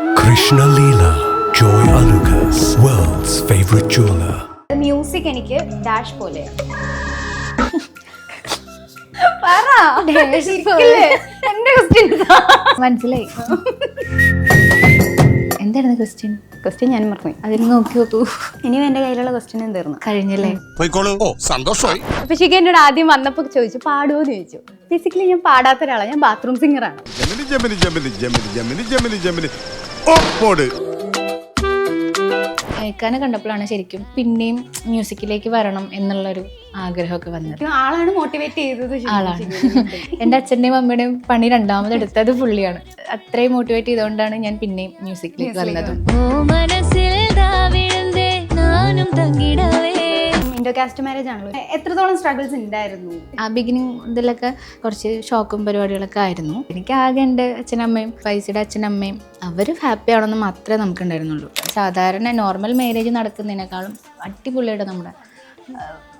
Krishna Leela, Joy Alucas, world's favorite jeweler. Music എനിക്ക് dash പോലെ മനസ്സിലായി. എന്തായിരുന്നു ക്വസ്റ്റ്യൻ? ക്വസ്റ്റ്യൻ ഞാൻ മറന്നു. അതിൽ നോക്കി നോക്കൂ. ഇനിയും എന്റെ കയ്യിലുള്ള ക്വസ്റ്റ്യൻ തീർന്നു കഴിഞ്ഞല്ലേ? സന്തോഷമായി. അപ്പൊ ശിഖ എന്നോട് ആദ്യം വന്നപ്പോ ചോദിച്ചു പാടുമോന്ന് ചോദിച്ചു. ബേസിക്കലി ഞാൻ പാടാത്ത ഒരാളാണ്, ഞാൻ ബാത്റൂം സിംഗറാണ്. ഏക്കാനെ കണ്ടപ്പോഴാണ് ശരിക്കും പിന്നെയും മ്യൂസിക്കിലേക്ക് വരണം എന്നുള്ളൊരു ആഗ്രഹമൊക്കെ വന്നത്. ആളാണ് മോട്ടിവേറ്റ് ചെയ്തത്. ആളാണ്. എൻ്റെ അച്ഛൻ്റെയും അമ്മയുടെയും പണി രണ്ടാമത് എടുത്തത് പുള്ളിയാണ്. അത്രയും മോട്ടിവേറ്റ് ചെയ്തുകൊണ്ടാണ് ഞാൻ പിന്നെയും മ്യൂസിക്കിലേക്ക് വന്നതും. ഇൻഡോ കാസ്റ്റ് മാരേജ് ആണല്ലോ, എത്രത്തോളം സ്ട്രഗിൾസ് ഉണ്ടായിരുന്നു? ആ ബിഗിനിങ് ഇതിലൊക്കെ കുറച്ച് ഷോക്കും പരിപാടികളൊക്കെ ആയിരുന്നു. എനിക്ക് ആകെ എൻ്റെ അച്ഛനമ്മയും ഫൈസിയുടെ അച്ഛനമ്മയും അവർ ഹാപ്പി ആണെന്ന് മാത്രമേ നമുക്ക് ഉണ്ടായിരുന്നുള്ളൂ. സാധാരണ നോർമൽ മാരേജ് നടക്കുന്നതിനേക്കാളും അടിപൊളിയായിട്ട് നമ്മുടെ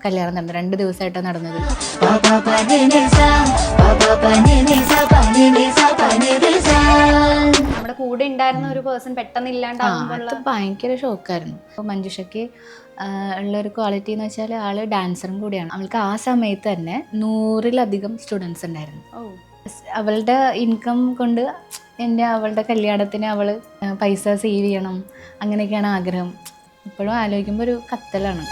കല്യാണം നടന്നത് 2 ദിവസമായിട്ടാണ് നടന്നത്. നമ്മുടെ കൂടെ ഉണ്ടായിരുന്ന ഒരു പേഴ്സൺ പെട്ടെന്ന് ഇല്ലാണ്ടാവുമ്പോൾ അത് ഭയങ്കര ഷോക്കായിരുന്നു. അപ്പോൾ മഞ്ജുഷയ്ക്ക് ഉള്ളൊരു ക്വാളിറ്റി എന്ന് വെച്ചാൽ ആള് ഡാൻസറും കൂടിയാണ്. അവൾക്ക് ആ സമയത്ത് തന്നെ 100-ലധികം സ്റ്റുഡൻസ് ഉണ്ടായിരുന്നു. അവളുടെ ഇൻകം കൊണ്ട് അവളുടെ കല്യാണത്തിന് അവള് പൈസ സേവ് ചെയ്യണം, അങ്ങനെയൊക്കെയാണ് ആഗ്രഹം. ഇപ്പോഴും ആലോചിക്കുമ്പോൾ ഒരു കത്തലാണ്.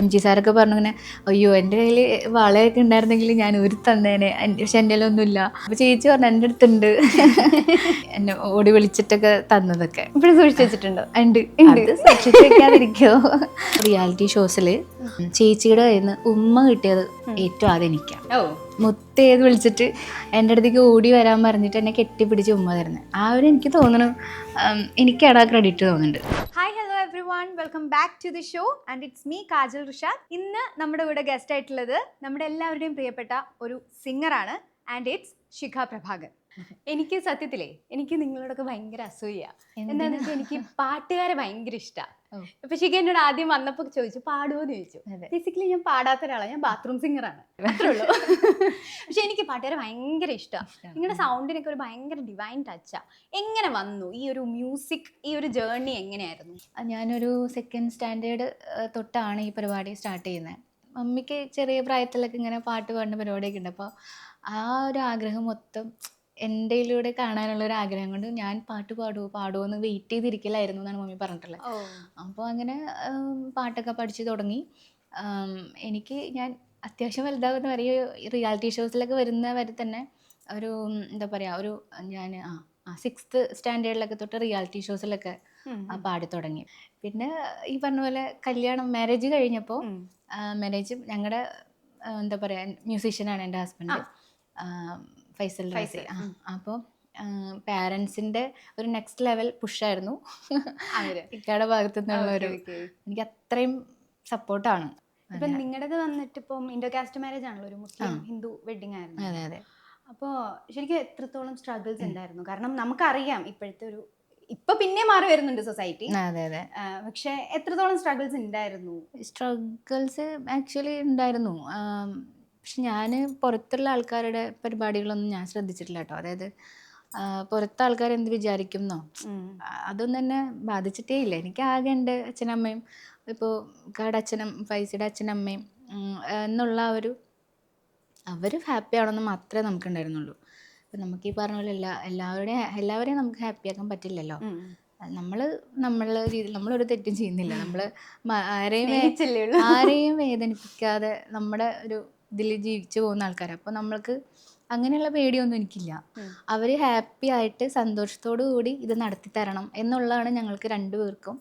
MG സാറൊക്കെ പറഞ്ഞു ഇങ്ങനെ, അയ്യോ എൻ്റെ കയ്യിൽ വളയൊക്കെ ഉണ്ടായിരുന്നെങ്കിൽ ഞാൻ ഒരു തന്നേനെ, പക്ഷെ എൻ്റെ ഒന്നുമില്ല. അപ്പോൾ ചേച്ചി പറഞ്ഞു എൻ്റെ അടുത്തുണ്ട്. എന്നെ ഓടി വിളിച്ചിട്ടൊക്കെ തന്നതൊക്കെ ഇപ്പോഴും സൂക്ഷിച്ചു വെച്ചിട്ടുണ്ടോ? ഉണ്ട്. അത് സൂക്ഷിച്ച് വെക്കാതിരിക്കോ? റിയാലിറ്റി ഷോസിൽ ചേച്ചിയുടെ കയ്യിൽ നിന്ന് ഉമ്മ കിട്ടിയത് ഏറ്റവും ആദ്യം എനിക്കാണ്. മുത്തേത് വിളിച്ചിട്ട് എൻ്റെ അടുത്തേക്ക് ഓടി വരാൻ പറഞ്ഞിട്ട് എന്നെ കെട്ടിപ്പിടിച്ച് ഉമ്മ തരുന്നത്. ആ ഒരു എനിക്ക് തോന്നുന്നു എനിക്കാണ് ആ ക്രെഡിറ്റ് തോന്നുന്നുണ്ട്. Hi, hello everyone, welcome back to the show and it's me Kajal Rishad. ഇന്ന് നമ്മുടെ കൂടെ ഗസ്റ്റ് ആയിട്ടുള്ളത് നമ്മുടെ എല്ലാവരുടെയും പ്രിയപ്പെട്ട ഒരു സിംഗറാണ് ആൻഡ് ഇറ്റ്സ് ശിഖ പ്രഭാകർ. എനിക്ക് സത്യത്തിലേ എനിക്ക് നിങ്ങളോടൊക്കെ ഭയങ്കര അസൂയ. എന്താണെന്ന് വെച്ചാൽ എനിക്ക് പാട്ടുകാരെ ഭയങ്കര ഇഷ്ടമാണ്. ഇപ്പൊ ശിഖ എന്നോട് ആദ്യം വന്നപ്പോ ചോദിച്ചു പാടുമോന്ന് ചോദിച്ചു. ബേസിക്കലി ഞാൻ പാടാത്ത ഒരാളാണ്, ഞാൻ ബാത്റൂം സിംഗറാണ്, അത്രേ ഉള്ളൂ. പക്ഷെ എനിക്ക് പാട്ടുകാരെ ഭയങ്കര ഇഷ്ടമാണ്. നിങ്ങളുടെ സൗണ്ടിനൊക്കെ ഒരു ഭയങ്കര ഡിവൈൻ ടച്ചാ. എങ്ങനെ വന്നു ഈ ഒരു മ്യൂസിക്, ഈ ഒരു ജേർണി എങ്ങനെയായിരുന്നു? ഞാനൊരു 2nd സ്റ്റാൻഡേർഡ് തൊട്ടാണ് ഈ പരിപാടി സ്റ്റാർട്ട് ചെയ്യുന്നത്. മമ്മിക്ക് ചെറിയ പ്രായത്തിലൊക്കെ ഇങ്ങനെ പാട്ട് പാടുന്ന പരിപാടിയൊക്കെ ഉണ്ട്. അപ്പോൾ ആ ഒരു ആഗ്രഹം മൊത്തം എൻ്റെയിലൂടെ കാണാനുള്ള ഒരു ആഗ്രഹം കൊണ്ട് ഞാൻ പാട്ട് പാടുമോ എന്ന് വെയിറ്റ് ചെയ്തിരിക്കലായിരുന്നു എന്നാണ് മമ്മി പറഞ്ഞിട്ടുള്ളത്. അപ്പോൾ അങ്ങനെ പാട്ടൊക്കെ പഠിച്ചു തുടങ്ങി. ഞാൻ അത്യാവശ്യം വലുതാകുന്ന വരെ റിയാലിറ്റി ഷോസിലൊക്കെ വരുന്ന വരെ തന്നെ ഒരു എന്താ പറയുക, ഞാൻ 6th സ്റ്റാൻഡേർഡിലൊക്കെ തൊട്ട് റിയാലിറ്റി ഷോസിലൊക്കെ പാടി തുടങ്ങി. പിന്നെ ഈ പറഞ്ഞ പോലെ മാരേജ് കഴിഞ്ഞപ്പോൾ ഞങ്ങളുടെ എന്താ പറയുക, മ്യൂസീഷ്യനാണ് എൻ്റെ ഹസ്ബൻഡ്, ഫൈസൽ. അപ്പോൾ പാരൻസിൻ്റെ ഒരു നെക്സ്റ്റ് ലെവൽ പുഷായിരുന്നു ഇക്കയുടെ ഭാഗത്തു നിന്നുള്ളൊരു. എനിക്ക് അത്രയും സപ്പോർട്ടാണ്. ഇപ്പം നിങ്ങളുടേത് വന്നിട്ട് ഇപ്പം ഇൻഡോ കാസ്റ്റ് മാരേജ് ആണല്ലോ, ഒരു മുസ്ലിം ഹിന്ദു വെഡിങ് ആയിരുന്നു. അതെ അതെ. അപ്പോൾ ശരിക്കും എത്രത്തോളം സ്ട്രഗിൾസ് ഉണ്ടായിരുന്നു? കാരണം നമുക്കറിയാം ഇപ്പോഴത്തെ ഒരു ഇപ്പൊ പിന്നെ മാറി വരുന്നുണ്ട് സൊസൈറ്റി. അതെ അതെ. പക്ഷെ എത്രത്തോളം സ്ട്രഗിൾസ് ഉണ്ടായിരുന്നു? സ്ട്രഗിൾസ് ആക്ച്വലി ഉണ്ടായിരുന്നു. പക്ഷെ ഞാൻ പുറത്തുള്ള ആൾക്കാരുടെ പരിപാടികളൊന്നും ഞാൻ ശ്രദ്ധിച്ചിട്ടില്ല കേട്ടോ. അതായത് പുറത്തെ ആൾക്കാർ എന്ത് വിചാരിക്കുന്നോ അതൊന്നും തന്നെ ബാധിച്ചിട്ടേ ഇല്ല. എനിക്ക് ആകെ എൻ്റെ അച്ഛനമ്മയും ഇപ്പോൾ ഫൈസിയുടെ അച്ഛനമ്മയും എന്നുള്ള അവർ ഹാപ്പി ആണെന്ന് മാത്രമേ നമുക്കുണ്ടായിരുന്നുള്ളൂ. അപ്പം നമുക്ക് ഈ പറഞ്ഞ പോലെ എല്ലാവരെയും നമുക്ക് ഹാപ്പിയാക്കാൻ പറ്റില്ലല്ലോ. നമ്മളുടെ രീതിയിൽ നമ്മളൊരു തെറ്റും ചെയ്യുന്നില്ല. നമ്മൾ ആരെയും വേദനിപ്പിക്കാതെ നമ്മുടെ ഒരു ഇതിൽ ജീവിച്ചു പോകുന്ന ആൾക്കാരാണ്. അപ്പോൾ നമ്മൾക്ക് അങ്ങനെയുള്ള പേടിയൊന്നും എനിക്കില്ല. അവർ ഹാപ്പി ആയിട്ട് സന്തോഷത്തോടു കൂടി ഇത് നടത്തി തരണം എന്നുള്ളതാണ് ഞങ്ങൾക്ക് 2 പേർക്കും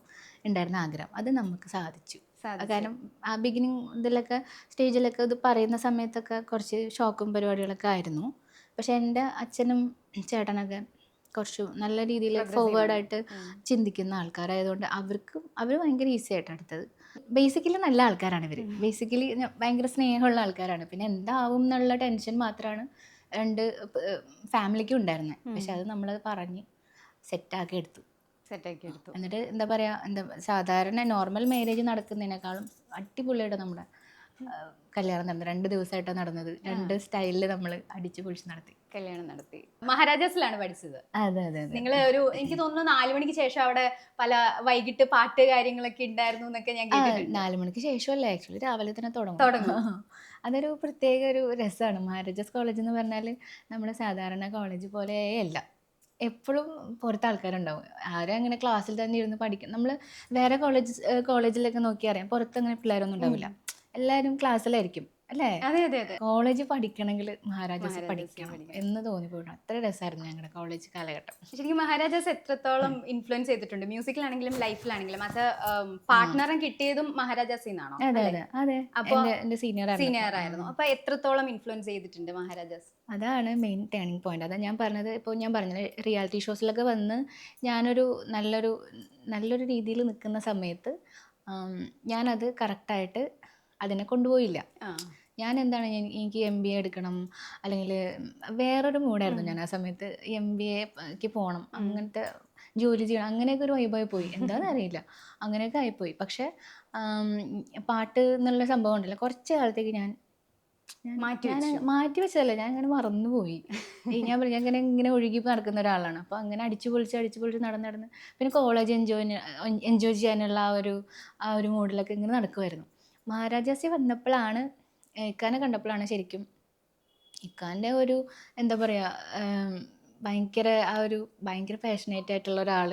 ഉണ്ടായിരുന്ന ആഗ്രഹം. അത് നമുക്ക് സാധിച്ചു. കാരണം ആ ബിഗിനിങ് ഇതിലൊക്കെ സ്റ്റേജിലൊക്കെ ഇത് പറയുന്ന സമയത്തൊക്കെ കുറച്ച് ഷോക്കും പരിപാടികളൊക്കെ ആയിരുന്നു. പക്ഷെ എൻ്റെ അച്ഛനും ചേട്ടനൊക്കെ കുറച്ച് നല്ല രീതിയിൽ ഫോർവേഡായിട്ട് ചിന്തിക്കുന്ന ആൾക്കാരായതുകൊണ്ട് അവർ ഭയങ്കര ഈസി ആയിട്ട് എടുത്തത്. ബേസിക്കലി നല്ല ആൾക്കാരാണ് ഇവർ. ബേസിക്കലി ഭയങ്കര സ്നേഹമുള്ള ആൾക്കാരാണ്. പിന്നെ എന്താവും എന്നുള്ള ടെൻഷൻ മാത്രമാണ് 2 ഫാമിലിക്കും ഉണ്ടായിരുന്നത്. പക്ഷെ അത് നമ്മളത് പറഞ്ഞ് സെറ്റാക്കി എടുത്തു. എന്നിട്ട് എന്താ പറയുക, സാധാരണ നോർമൽ മാരേജ് നടക്കുന്നതിനേക്കാളും അടിപൊളിയായിട്ട് നമ്മുടെ കല്യാണം നടന്നത്. 2 ദിവസമായിട്ടാണ് നടന്നത്. 2 സ്റ്റൈലിൽ നമ്മൾ അടിച്ചു പൊളിച്ച് നടത്തി. കല്യാണം നടത്തി. മഹാരാജാസിലാണ് പഠിച്ചത്. അതെ അതെ അതെ. നിങ്ങൾ എനിക്ക് തോന്നുന്നു 4 മണിക്ക് ശേഷം അവിടെ പല വൈകിട്ട് പാട്ട് കാര്യങ്ങളൊക്കെ ഉണ്ടായിരുന്നു എന്നൊക്കെ ഞാൻ കേട്ടിട്ടുണ്ട്. 4 മണിക്ക് ശേഷമല്ല, ആക്ച്വലി രാവിലെ തന്നെ തുടങ്ങും. അതൊരു പ്രത്യേക ഒരു രസമാണ്. മഹാരാജാസ് കോളേജ് എന്ന് പറഞ്ഞാൽ നമ്മുടെ സാധാരണ കോളേജ് പോലെയല്ല. എപ്പോഴും പുറത്ത് ആൾക്കാരുണ്ടാവും. ആരും അങ്ങനെ ക്ലാസ്സിൽ തന്നെ ഇരുന്ന് പഠിക്കും. നമ്മൾ വേറെ കോളേജിലൊക്കെ നോക്കി അറിയാം, പുറത്ത് അങ്ങനെ പിള്ളേരൊന്നും ഉണ്ടാവില്ല. എല്ലാവരും ക്ലാസ്സിലായിരിക്കും അല്ലേ? അതെ അതെ അതെ. കോളേജ് പഠിക്കണമെങ്കിൽ മഹാരാജാസ് പഠിക്കണം എന്ന് തോന്നിപ്പോയിട്ടുണ്ട്. അത്ര രസമായിരുന്നു ഞങ്ങളുടെ കോളേജ് കാലഘട്ടം. ശരിക്കും മഹാരാജാസ് എത്രത്തോളം ഇൻഫ്ലുവൻസ് ചെയ്തിട്ടുണ്ട് മ്യൂസിക്കിലാണെങ്കിലും ലൈഫിലാണെങ്കിലും? അത് പാർട്ട്ണറെ കിട്ടിയതും മഹാരാജാസിൽ നിന്നാണോ? അതെ അതെ അതെ. അപ്പൊ എന്റെ സീനിയർ ആയിരുന്നു. അപ്പൊ എത്രത്തോളം ഇൻഫ്ലുവൻസ് ചെയ്തിട്ടുണ്ട് മഹാരാജാസ്? അതാണ് മെയിൻ ടേണിംഗ് പോയിന്റ്. അതാ ഞാൻ പറഞ്ഞത്. ഇപ്പോൾ ഞാൻ പറഞ്ഞത് റിയാലിറ്റി ഷോസിലൊക്കെ വന്ന് ഞാനൊരു നല്ലൊരു രീതിയിൽ നിൽക്കുന്ന സമയത്ത് ഞാനത് കറക്റ്റായിട്ട് അതിനെ കൊണ്ടുപോയില്ല. ഞാൻ എന്താണ്, എനിക്ക് MBA എടുക്കണം, അല്ലെങ്കിൽ വേറൊരു മൂഡായിരുന്നു ഞാൻ ആ സമയത്ത്. MBAക്ക് പോകണം, അങ്ങനത്തെ ജോലി ചെയ്യണം, അങ്ങനെയൊക്കെ ഒരു വൈബായി പോയി. എന്താണെന്ന് അറിയില്ല, അങ്ങനെയൊക്കെ ആയിപ്പോയി. പക്ഷേ പാട്ട് എന്നുള്ള സംഭവം ഉണ്ടല്ലോ, കുറച്ച് കാലത്തേക്ക് ഞാൻ മാറ്റി വെച്ചതല്ല, ഞാൻ അങ്ങനെ മറന്നുപോയി. ഞാൻ ഇങ്ങനെ ഒഴുകി നടക്കുന്ന ഒരാളാണ്. അപ്പോൾ അങ്ങനെ അടിച്ചു പൊളിച്ച് നടന്ന് പിന്നെ കോളേജ് എൻജോയ് ചെയ്യാനുള്ള ആ ഒരു മൂഡിലൊക്കെ ഇങ്ങനെ നടക്കുമായിരുന്നു. മഹാരാജാസിൽ വന്നപ്പോഴാണ്, ഇക്കാനെ കണ്ടപ്പോഴാണ് ശരിക്കും ഇക്കാൻ്റെ ഒരു എന്താ പറയുക, ഭയങ്കര പാഷനേറ്റ് ആയിട്ടുള്ള ഒരാൾ.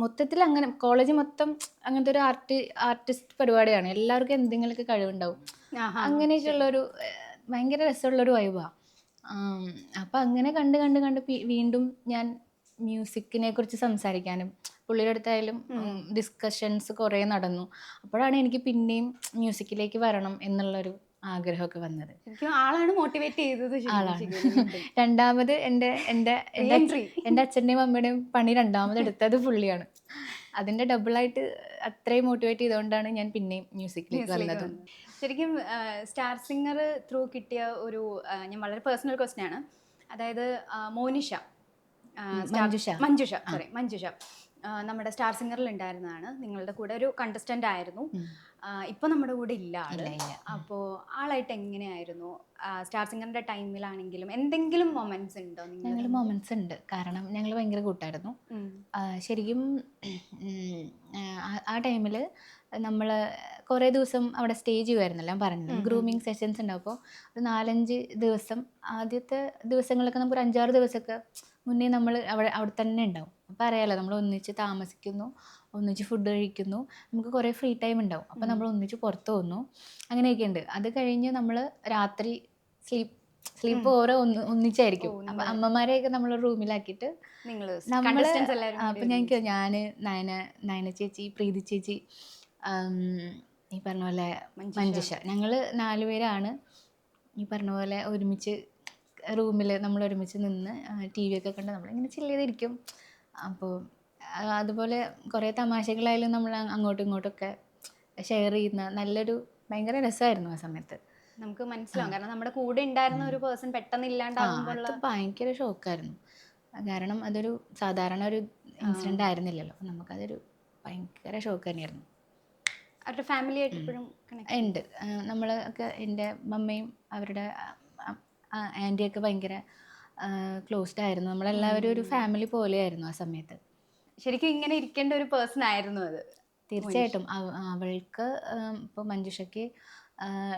മൊത്തത്തിൽ അങ്ങനെ കോളേജ് മൊത്തം അങ്ങനത്തെ ഒരു ആർട്ടിസ്റ്റ് പരിപാടിയാണ്. എല്ലാവർക്കും എന്തെങ്കിലുമൊക്കെ കഴിവുണ്ടാവും. അങ്ങനെയൊക്കെയുള്ളൊരു ഭയങ്കര രസമുള്ളൊരു വൈബാണ്. അപ്പം അങ്ങനെ കണ്ട് വീണ്ടും ഞാൻ മ്യൂസിക്കിനെ കുറിച്ച് സംസാരിക്കാനും പുള്ളിയുടെ അടുത്തായാലും ഡിസ്കഷൻസ് കുറേ നടന്നു. അപ്പോഴാണ് എനിക്ക് പിന്നെയും മ്യൂസിക്കിലേക്ക് വരണം എന്നുള്ളൊരു ആഗ്രഹമൊക്കെ വന്നത്. ആളാണ് മോട്ടിവേറ്റ് ചെയ്തത്. രണ്ടാമത് എൻ്റെ അച്ഛൻ്റെയും അമ്മയുടെയും പണി രണ്ടാമത് എടുത്തത് പുള്ളിയാണ്. അതിൻ്റെ ഡബിളായിട്ട് അത്രയും മോട്ടിവേറ്റ് ചെയ്തുകൊണ്ടാണ് ഞാൻ പിന്നെയും മ്യൂസിക്കിലേക്ക് വന്നത്. ശരിക്കും സ്റ്റാർ സിംഗർ ത്രൂ കിട്ടിയ ഒരു ഞാൻ വളരെ പേഴ്സണൽ ക്വസ്റ്റ്യൻ ആണ്. അതായത് മഞ്ജുഷ നമ്മുടെ സ്റ്റാർ സിംഗറിൽ ഉണ്ടായിരുന്നതാണ്. നിങ്ങളുടെ കൂടെ ഒരു കണ്ടസ്റ്റന്റ് ആയിരുന്നു. ഇപ്പൊ നമ്മുടെ കൂടെ ഇല്ല ആള്. അപ്പോൾ ആളായിട്ട് എങ്ങനെയായിരുന്നു സ്റ്റാർ സിംഗറിന്റെ ടൈമിലാണെങ്കിലും എന്തെങ്കിലും മൊമെന്റ്സ് ഉണ്ടോ? ഞങ്ങൾ മൊമെന്റ്സ് ഉണ്ട്, കാരണം ഞങ്ങൾ ഭയങ്കര കൂട്ടായിരുന്നു. ശരിക്കും ആ ടൈമിൽ നമ്മൾ കുറേ ദിവസം അവിടെ സ്റ്റേ ചെയ്യുമായിരുന്നല്ലോ, ഞാൻ പറഞ്ഞത്. ഗ്രൂമിങ് സെഷൻസ് ഉണ്ടാവും. അപ്പോൾ ഒരു 4-5 ദിവസം, ആദ്യത്തെ ദിവസങ്ങളിലൊക്കെ നമുക്ക് ഒരു 5-6 ദിവസമൊക്കെ മുന്നേ നമ്മൾ അവിടെ തന്നെ ഉണ്ടാവും. അപ്പോൾ അറിയാമല്ലോ, നമ്മൾ ഒന്നിച്ച് താമസിക്കുന്നു, ഒന്നിച്ച് ഫുഡ് കഴിക്കുന്നു, നമുക്ക് കുറേ ഫ്രീ ടൈം ഉണ്ടാവും. അപ്പോൾ നമ്മൾ ഒന്നിച്ച് പുറത്ത് പോകുന്നു, അങ്ങനെയൊക്കെ ഉണ്ട്. അത് കഴിഞ്ഞ് നമ്മൾ രാത്രി സ്ലീപ്പ് ഓരോ ഒന്നിച്ചായിരിക്കും. അപ്പം അമ്മമാരെയൊക്കെ നമ്മൾ റൂമിലാക്കിയിട്ട് നമ്മൾ, അപ്പം ഞാൻ നയന ചേച്ചി, പ്രീതി ചേച്ചി, ഈ പറഞ്ഞ പോലെ മഞ്ജുഷ, ഞങ്ങൾ 4 പേരാണ് ഈ പറഞ്ഞ പോലെ ഒരുമിച്ച് റൂമിൽ നമ്മൾ ഒരുമിച്ച് നിന്ന് TV ഒക്കെ കണ്ട് നമ്മളിങ്ങനെ ചില്ല് ചെയ്തിരിക്കും. അപ്പോൾ അതുപോലെ കുറേ തമാശകളായാലും നമ്മൾ അങ്ങോട്ടും ഇങ്ങോട്ടൊക്കെ ഷെയർ ചെയ്യുന്ന ഭയങ്കര രസമായിരുന്നു ആ സമയത്ത്. നമുക്ക് മനസ്സിലാവും, കാരണം നമ്മുടെ കൂടെ ഉണ്ടായിരുന്ന ഒരു പേഴ്സൺ പെട്ടെന്ന് ഇല്ലാണ്ടാവുമ്പോൾ ഭയങ്കര ഷോക്കായിരുന്നു. കാരണം അതൊരു സാധാരണ ഒരു ഇൻസിഡൻ്റ് ആയിരുന്നില്ലല്ലോ. അപ്പം നമുക്കതൊരു ഭയങ്കര ഷോക്ക് തന്നെയായിരുന്നു. അവരുടെ ഫാമിലി ആയിട്ട് ഇപ്പോഴും ഉണ്ട്. നമ്മളൊക്കെ എൻ്റെ മമ്മയും അവരുടെ ആൻറ്റിയൊക്കെ ഭയങ്കര ക്ലോസ്ഡ് ആയിരുന്നു. നമ്മളെല്ലാവരും ഒരു ഫാമിലി പോലെയായിരുന്നു ആ സമയത്ത്. ശരിക്കും ഇങ്ങനെ ഇരിക്കേണ്ട ഒരു പേഴ്സൺ ആയിരുന്നു അത്. തീർച്ചയായിട്ടും. അവൾക്ക് ഇപ്പോൾ മഞ്ജുഷയ്ക്ക്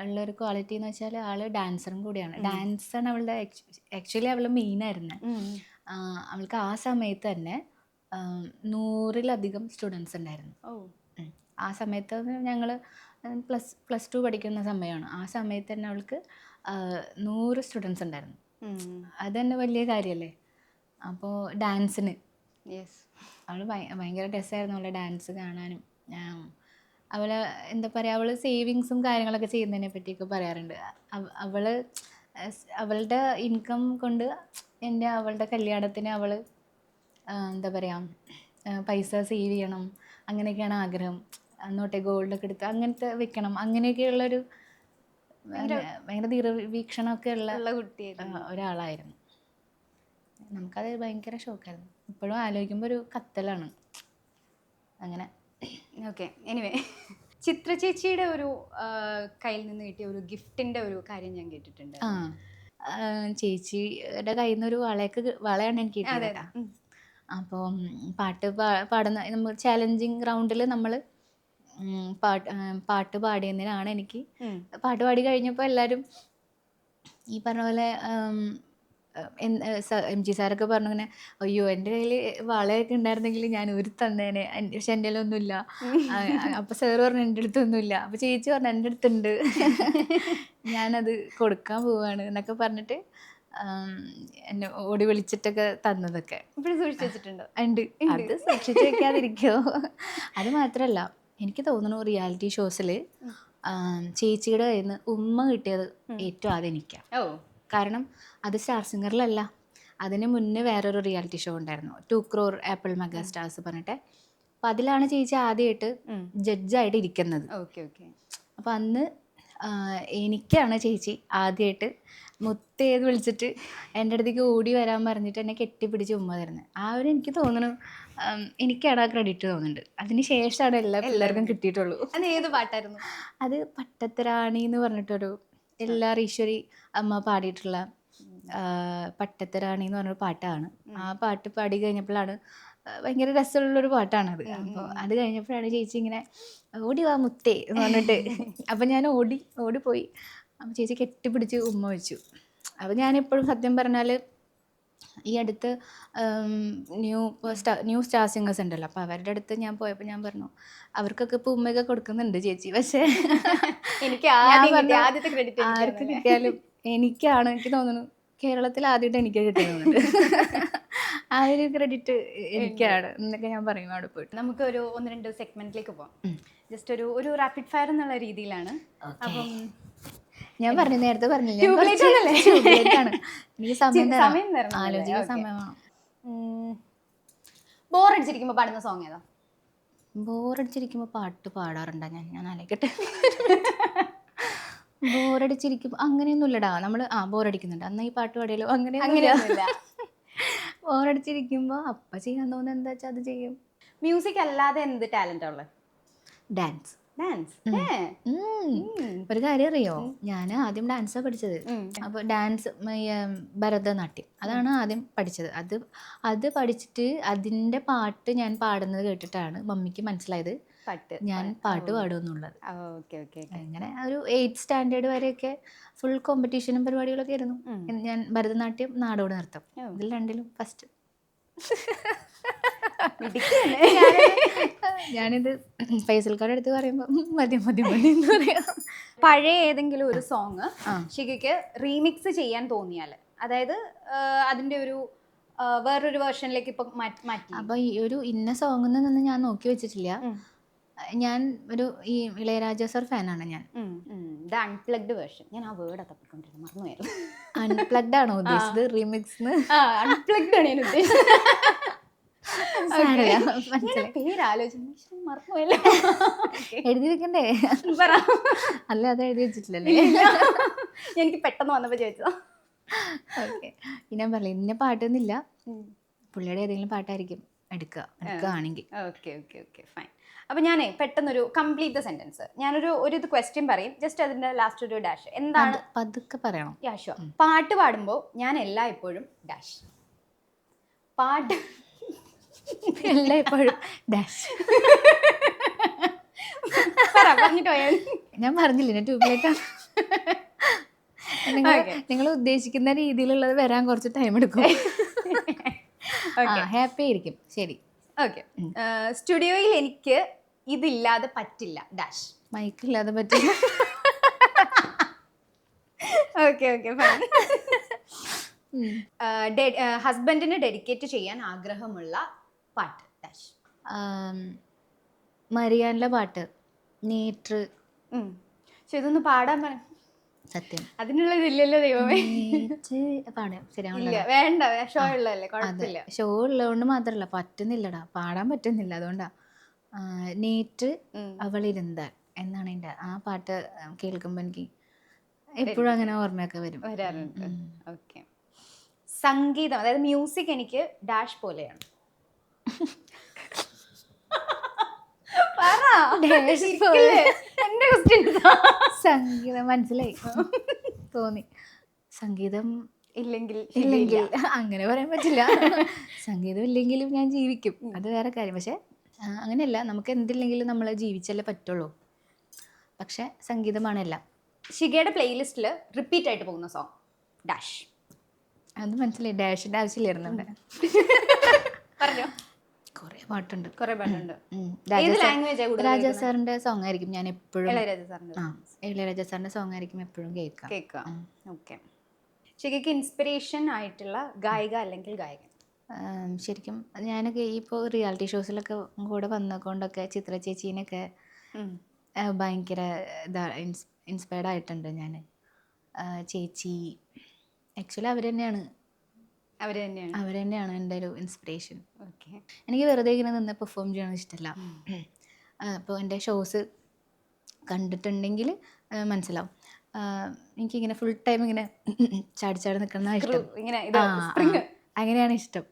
ഉള്ളൊരു ക്വാളിറ്റി എന്ന് വെച്ചാൽ ആള് ഡാൻസറും കൂടിയാണ്. ഡാൻസാണ് അവളുടെ ആക്ച്വലി അവൾ മെയിനായിരുന്നു. അവൾക്ക് ആ സമയത്ത് തന്നെ 100-ലധികം സ്റ്റുഡൻസ് ഉണ്ടായിരുന്നു. ആ സമയത്ത് ഞങ്ങൾ പ്ലസ് 2 പഠിക്കുന്ന സമയമാണ്. ആ സമയത്ത് തന്നെ അവൾക്ക് 100 സ്റ്റുഡൻസ് ഉണ്ടായിരുന്നു. അത് തന്നെ വലിയ കാര്യമല്ലേ. അപ്പോൾ ഡാൻസിന് അവൾ ഭയങ്കര രസമായിരുന്നു അവളുടെ ഡാൻസ് കാണാനും. അവൾ എന്താ പറയുക, അവൾ സേവിങ്സും കാര്യങ്ങളൊക്കെ ചെയ്യുന്നതിനെ പറ്റിയൊക്കെ പറയാറുണ്ട്. അവളുടെ ഇൻകം കൊണ്ട് അവളുടെ കല്യാണത്തിന് അവൾ എന്താ പറയുക, പൈസ സേവ് ചെയ്യണം, അങ്ങനെയൊക്കെയാണ് ആഗ്രഹം. അന്നോട്ടെ ഗോൾഡൊക്കെ എടുത്ത് അങ്ങനത്തെ വെക്കണം, അങ്ങനെയൊക്കെയുള്ളൊരു ഭയങ്കര ദീർഘവീക്ഷണമൊക്കെ ഉള്ള ഒരാളായിരുന്നു. നമുക്കത് ഭയങ്കര ഷോക്കായിരുന്നു. ഇപ്പോഴും ആലോചിക്കുമ്പോൾ ഒരു കത്തലാണ് അങ്ങനെ. ഓക്കെ, എനിവേ ചിത്ര ചേച്ചിയുടെ ഒരു കയ്യിൽ നിന്ന് കിട്ടിയ ഒരു ഗിഫ്റ്റിന്റെ ഒരു കാര്യം ഞാൻ കേട്ടിട്ടുണ്ട്. ചേച്ചിയുടെ കയ്യിൽ നിന്ന് ഒരു വളയാണ് എനിക്ക് കിട്ടിയത്. അപ്പം പാടുന്ന നമ്മൾ ചാലഞ്ചിങ് റൗണ്ടിൽ നമ്മൾ പാട്ട് പാടിയതിനാണ് എനിക്ക് പാട്ട് പാടി കഴിഞ്ഞപ്പോൾ എല്ലാവരും ഈ പറഞ്ഞ പോലെ MG സാറൊക്കെ പറഞ്ഞു ഇങ്ങനെ, അയ്യോ എൻ്റെ കയ്യിൽ വളയൊക്കെ ഉണ്ടായിരുന്നെങ്കിൽ ഞാൻ ഒരു തന്നേനെ, പക്ഷെ എൻ്റെ കയ്യിലൊന്നുമില്ല. അപ്പോൾ സാറ് പറഞ്ഞു എൻ്റെ അടുത്തൊന്നുമില്ല. അപ്പോൾ ചേച്ചി പറഞ്ഞു എൻ്റെ അടുത്തുണ്ട്, ഞാനത് കൊടുക്കാൻ പോവാണ് എന്നൊക്കെ പറഞ്ഞിട്ട് എന്നെ ഓടി വിളിച്ചിട്ടൊക്കെ തന്നതൊക്കെ സൂക്ഷിച്ചു വെച്ചിട്ടുണ്ട്. ഉണ്ട്. അത് സൂക്ഷിച്ച് വെക്കാതിരിക്കോ? അത് മാത്രമല്ല, എനിക്ക് തോന്നുന്നു റിയാലിറ്റി ഷോസിൽ ചേച്ചിയുടെ കയ്യിൽ നിന്ന് ഉമ്മ കിട്ടിയത് ഏറ്റവും ആദ്യം എനിക്കാണ്. കാരണം അത് സ്റ്റാർ സിംഗറിലല്ല, അതിന് മുന്നേ വേറൊരു റിയാലിറ്റി ഷോ ഉണ്ടായിരുന്നു, 2 crore ആപ്പിൾ മെഗാ സ്റ്റാർസ് പറഞ്ഞിട്ട്. അപ്പം അതിലാണ് ചേച്ചി ആദ്യമായിട്ട് ജഡ്ജായിട്ട് ഇരിക്കുന്നത്. അപ്പം അന്ന് എനിക്കാണ് ചേച്ചി ആദ്യമായിട്ട് മുത്തേത് വിളിച്ചിട്ട് എൻ്റെ അടുത്തേക്ക് ഓടി വരാൻ പറഞ്ഞിട്ട് എന്നെ കെട്ടിപ്പിടിച്ച് ഉമ്മ തരുന്നത്. ആ ഒരു എനിക്ക് തോന്നുന്നു എനിക്കാണ് ആ ക്രെഡിറ്റ് തോന്നുന്നുണ്ട്. അതിന് ശേഷമാണ് എല്ലാ പിള്ളേർക്കും കിട്ടിയിട്ടുള്ളൂ. അത് ഏത് പാട്ടായിരുന്നു? അത് പട്ടത്തരാണി എന്ന് പറഞ്ഞിട്ടൊരു എല്ലാർ ഈശ്വരി അമ്മ പാടിയിട്ടുള്ള പട്ടത്തരാണി എന്ന് പറഞ്ഞൊരു പാട്ടാണ്. ആ പാട്ട് പാടി കഴിഞ്ഞപ്പോഴാണ് ഭയങ്കര രസമുള്ളൊരു പാട്ടാണത്. അപ്പോൾ അത് കഴിഞ്ഞപ്പോഴാണ് ചേച്ചി ഇങ്ങനെ ഓടി വാ മുത്തേ എന്ന് പറഞ്ഞിട്ട്. അപ്പം ഞാൻ ഓടിപ്പോയി. അപ്പം ചേച്ചി കെട്ടിപ്പിടിച്ച് ഉമ്മ വെച്ചു. അപ്പം ഞാനെപ്പോഴും സത്യം പറഞ്ഞാൽ ഈ അടുത്ത് ന്യൂ സ്റ്റാർ സിംഗേഴ്സ് ഉണ്ടല്ലോ, അപ്പോൾ അവരുടെ അടുത്ത് ഞാൻ പോയപ്പോൾ ഞാൻ പറഞ്ഞു അവർക്കൊക്കെ ഇപ്പോൾ ഉമ്മയൊക്കെ കൊടുക്കുന്നുണ്ട് ചേച്ചി, പക്ഷേ എനിക്ക് ആർക്ക് കിട്ടിയാലും എനിക്കാണ്, എനിക്ക് തോന്നുന്നു കേരളത്തിൽ ആദ്യമായിട്ട് എനിക്ക് കിട്ടുന്നുണ്ട്. ആ ഒരു ക്രെഡിറ്റ് എനിക്കാണ് എന്നൊക്കെ ഞാൻ പറയും അവിടെ പോയിട്ട്. നമുക്ക് ഒരു 1-2 സെഗ്മെന്റിലേക്ക് പോവാം. ജസ്റ്റ് ഒരു റാപ്പിഡ് ഫയർ എന്നുള്ള രീതിയിലാണ്. അപ്പം ഞാൻ പറഞ്ഞു, നേരത്തെ പറഞ്ഞില്ല, എനിക്ക് സമയം ആലോചിക്കാൻ സമയം വേണം. ബോറടിച്ചിരിക്കുമ്പോൾ പാടുന്ന സോങ് ഏതാ? ബോറടിച്ചിരിക്കുമ്പോൾ പാട്ട് പാടാറുണ്ടോ? ഞാൻ ആലോചിക്കട്ടെ. ബോറടിച്ചിരിക്കുമ്പോൾ അങ്ങനെയൊന്നുമില്ലടാ. നമ്മൾ ബോറടിക്കുന്നുണ്ട് അന്ന് ഈ പാട്ട് പാടിയല്ലോ, അങ്ങനെയൊന്നുമില്ല. ബോറടിച്ചിരിക്കുമ്പോൾ അപ്പം ചെയ്യാൻ തോന്നുന്നത് എന്താ വെച്ചാൽ അത് ചെയ്യും. മ്യൂസിക് അല്ലാതെ എന്ത് ടാലൻ്റ് ഉള്ളത്? ഡാൻസ്. ഒരു കാര്യം അറിയോ, ഞാൻ ആദ്യം ഡാൻസാണ് പഠിച്ചത്. അപ്പോൾ ഡാൻസ് ഭരതനാട്യം അതാണ് ആദ്യം പഠിച്ചത്. അത് പഠിച്ചിട്ട് അതിൻ്റെ പാട്ട് ഞാൻ പാടുന്നത് കേട്ടിട്ടാണ് മമ്മിക്ക് മനസ്സിലായത് ഞാൻ പാട്ട് പാടുമെന്നുള്ളത്. അങ്ങനെ ഒരു 8th സ്റ്റാൻഡേർഡ് വരെയൊക്കെ ഫുൾ കോമ്പറ്റീഷനും പരിപാടികളൊക്കെ ആയിരുന്നു. ഞാൻ ഭരതനാട്യം, നാടോടി നൃത്തം, ഇതിൽ രണ്ടിലും ഫസ്റ്റ്. ഞാനിത് ഫൈസൽക്കാരുടെ അടുത്ത് പറയുമ്പോൾ മതി എന്ന് പറയാം. പഴയ ഏതെങ്കിലും ഒരു സോങ് ഷിഖയ്ക്ക് റീമിക്സ് ചെയ്യാൻ തോന്നിയാൽ, അതായത് അതിന്റെ ഒരു വേറൊരു വേർഷനിലേക്ക് ഇപ്പൊ മാറ്റി. അപ്പൊ ഈ ഒരു ഇന്ന സോങ് നിന്ന് ഞാൻ നോക്കി വെച്ചിട്ടില്ല. ഞാൻ ഒരു ഈ ഇളയരാജ സർ ഫാനാണ് ഞാൻ. അൺപ്ലഗ്ഡ് വേർഷൻ, ഞാൻ ആ വേർഡ് തപ്പിക്കൊണ്ടിരുന്നു, മറന്നുപോയായിരുന്നു. അൺപ്ലഗ്ഡ് ആണോ ഉദ്ദേശിച്ചത്? റീമിക്സ് അൺപ്ലഗ്ഡ് ആണ് ഞാൻ ഉദ്ദേശിച്ചത്. എഴുതി വെക്കണ്ടേ? അല്ല, അത് എഴുതി വെച്ചിട്ടില്ലല്ലേ? എനിക്ക് പെട്ടെന്ന് വന്നപ്പോ ചോദിച്ചതാ. ഓക്കെ, ഞാൻ പറയില്ല ഇന്ന പാട്ടൊന്നുമില്ല, പുള്ളിയുടെ ഏതെങ്കിലും പാട്ടായിരിക്കും എടുക്കുകയാണെങ്കിൽ. ഫൈൻ. അപ്പൊ ഞാനേ പെട്ടെന്നൊരു കംപ്ലീറ്റ് ദ സെന്റൻസ്, ഞാനൊരു ഇത് ക്വസ്റ്റ്യൻ പറയും, ജസ്റ്റ് അതിന്റെ ലാസ്റ്റ് ഒരു ഡാഷ്. എന്താണ്? പതുക്കെ പറയണം. പാട്ട് പാടുമ്പോ ഞാൻ എല്ലായ്പ്പോഴും ഡാഷ്. പാട്ട് എല്ലായ്പ്പോഴും ഡാഷ്. ഞാൻ പറഞ്ഞില്ലേ ട്യൂബ്ലൈറ്റ്. നിങ്ങൾ ഉദ്ദേശിക്കുന്ന രീതിയിലുള്ളത് വരാൻ കുറച്ച് ടൈം എടുക്കും. ഹാപ്പി ആയിരിക്കും. ശരി, ഓക്കെ. സ്റ്റുഡിയോയിൽ എനിക്ക് ഇതില്ലാതെ പറ്റില്ല ഡാഷ്. മൈക്കില്ലാതെ പറ്റില്ല. ഹസ്ബൻഡിന് ഡെഡിക്കേറ്റ് ചെയ്യാൻ ആഗ്രഹമുള്ള പാട്ട് ഡാഷ്. മരിയാനിലെ പാട്ട് നേറ്റർ. ഇതൊന്ന് പാടാൻ പറ. സത്യം അതിനുള്ള ഇതില്ലല്ലോ ദൈവമേ. പാടാം, ശരിയാവില്ല. വേണ്ട, ഷോ ഉള്ളതല്ലേ, കുഴപ്പമില്ല. ഷോ ഉള്ളതുകൊണ്ട് മാത്രല്ല, പറ്റുന്നില്ലടാ, പാടാൻ പറ്റുന്നില്ല, അതുകൊണ്ടാ. നേറ്റ് അവളിരുന്താൽ എന്നാണ് എൻ്റെ ആ പാട്ട് കേൾക്കുമ്പോൾ എനിക്ക് എപ്പോഴും അങ്ങനെ ഓർമ്മയൊക്കെ വരാറുണ്ട്. ഓക്കെ. സംഗീതം, അതായത് മ്യൂസിക് എനിക്ക് ഡാഷ് പോലെയാണ്. Dash ഇരിക്കില്ലേ? എന്റെ ക്വസ്റ്റ്യൻ സംഗീതം മനസ്സിലായി. തോന്നി. സംഗീതം ഇല്ലെങ്കിൽ ഇല്ലെങ്കിൽ അങ്ങനെ പറയാൻ പറ്റില്ല. സംഗീതം ഇല്ലെങ്കിലും ഞാൻ ജീവിക്കും, അത് വേറെ കാര്യം. പക്ഷെ അങ്ങനെയല്ല, നമുക്ക് എന്തില്ലെങ്കിലും നമ്മൾ ജീവിച്ചല്ലേ പറ്റുള്ളൂ. പക്ഷെ സംഗീതമാണ് എല്ലാം. ശിഖയുടെ പ്ലേലിസ്റ്റിൽ റിപ്പീറ്റ് ആയിട്ട് പോകുന്ന സോങ് ഡാഷ്. അത് മനസ്സിലായി. ഡാഷിൻ്റെ ആവശ്യമില്ലായിരുന്നു ഇവിടെ. പറഞ്ഞോ. കുറേ പാട്ടുണ്ട്. കുറെ പാട്ടുണ്ട്. രാജാ സാറിൻ്റെ സോങ് ആയിരിക്കും ഞാൻ എപ്പോഴും, ഇളയരാജ സാറിന്റെ ഇളയരാജ സാറിൻ്റെ സോങ് ആയിരിക്കും എപ്പോഴും കേൾക്കാം. കേൾക്കാം. ഓക്കെ. ശിഖയ്ക്ക് ഇൻസ്പിറേഷൻ ആയിട്ടുള്ള ഗായിക അല്ലെങ്കിൽ ഗായകൻ? ശരിക്കും ഞാനൊക്കെ ഇപ്പോൾ റിയാലിറ്റി ഷോസിലൊക്കെ കൂടെ വന്നുകൊണ്ടൊക്കെ ചിത്ര ചേച്ചീനൊക്കെ ഭയങ്കര ഇൻസ്പയർഡ് ആയിട്ടുണ്ട് ഞാൻ. ചേച്ചി ആക്ച്വലി അവർ തന്നെയാണ് എൻ്റെ ഒരു ഇൻസ്പിറേഷൻ. ഓക്കെ. എനിക്ക് വെറുതെ ഇങ്ങനെ നിന്ന് പെർഫോം ചെയ്യണമെന്ന് ഇഷ്ടമല്ല. അപ്പോൾ എൻ്റെ ഷോസ് കണ്ടിട്ടുണ്ടെങ്കിൽ മനസ്സിലാവും. എനിക്കിങ്ങനെ ഫുൾ ടൈം ഇങ്ങനെ ചാടി നിൽക്കുന്ന ഇഷ്ടം. അങ്ങനെയാണ് ഇഷ്ടം.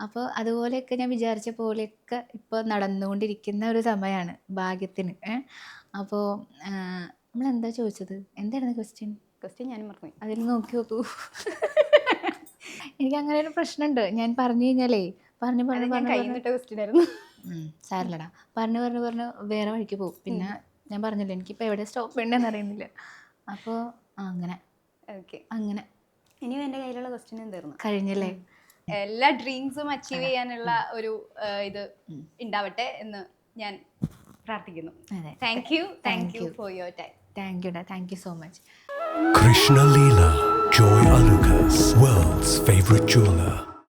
അപ്പോൾ അതുപോലെയൊക്കെ ഞാൻ വിചാരിച്ച പോലെയൊക്കെ ഇപ്പോൾ നടന്നുകൊണ്ടിരിക്കുന്ന ഒരു സമയമാണ് ഭാഗ്യത്തിന്. അപ്പോൾ നമ്മളെന്താ ചോദിച്ചത്? എന്തായിരുന്നു ക്വസ്റ്റ്യൻ ഞാനും മറന്നു. അതിൽ നോക്കി നോക്കൂ. എനിക്ക് അങ്ങനെ ഒരു പ്രശ്നമുണ്ട്. ഞാൻ പറഞ്ഞു കഴിഞ്ഞാലേ പറഞ്ഞു സാരില്ലടാ പറഞ്ഞു വേറെ വഴിക്ക് പോകും. പിന്നെ ഞാൻ പറഞ്ഞില്ല, എനിക്കിപ്പോൾ എവിടെ സ്റ്റോപ്പ് ചെയ്യണമെന്ന് അറിയുന്നില്ല. അപ്പോൾ അങ്ങനെ അങ്ങനെ ഇനിയും എൻ്റെ കയ്യിലുള്ള ക്വസ്റ്റ്യൻ തീർന്നു കഴിഞ്ഞല്ലേ. എല്ലാ ഡ്രീംസും അച്ചീവ് ചെയ്യാനുള്ള ഒരു ഇത് ഉണ്ടാവട്ടെ എന്ന് ഞാൻ പ്രാർത്ഥിക്കുന്നു. Thank you for your time. Thank you so much. Krishna Leela, Joy Alucas, world's favorite jeweler.